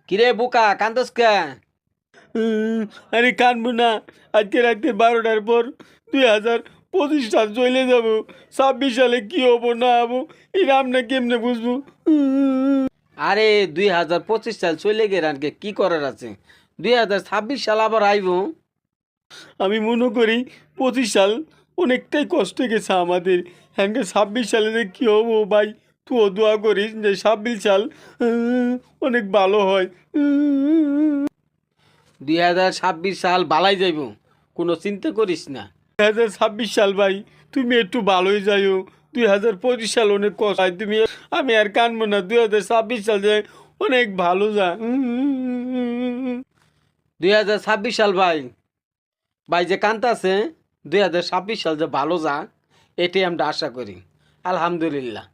কিরে বুকা কান্দস কে? আরে কানবো না, আজকে রাতে 12টার পর 2025 সাল চলে যাব। 26 সালে কি হবো না হবো এটা আমরা কেমনে বুঝবো? আরে 2025 সাল চলে গেরানকে কি করার আছে? 2026 সাল আবার আইব। আমি মনে করি 25 সাল অনেকটাই কষ্ট গেছে আমাদের। হ্যাঁ, 26 সালে যে কী হবো ভাই, তুইও দোয়া করিস যে 26 সাল অনেক ভালো হয়। 2026 সাল বালাই যাইব, কোনো চিন্তা করিস না। 2026 সাল ভাই তুমি একটু ভালোই যাইও। 2025 সাল অনেক কষ্ট হয়, তুমি আমি আর কানবো না। 2026 সাল যে অনেক ভালো যা। 2026 সাল ভাই ভাই যে কান্তাছে, 2026 সাল যে ভালো যা, এটাই আমরা আশা করি। আলহামদুলিল্লাহ।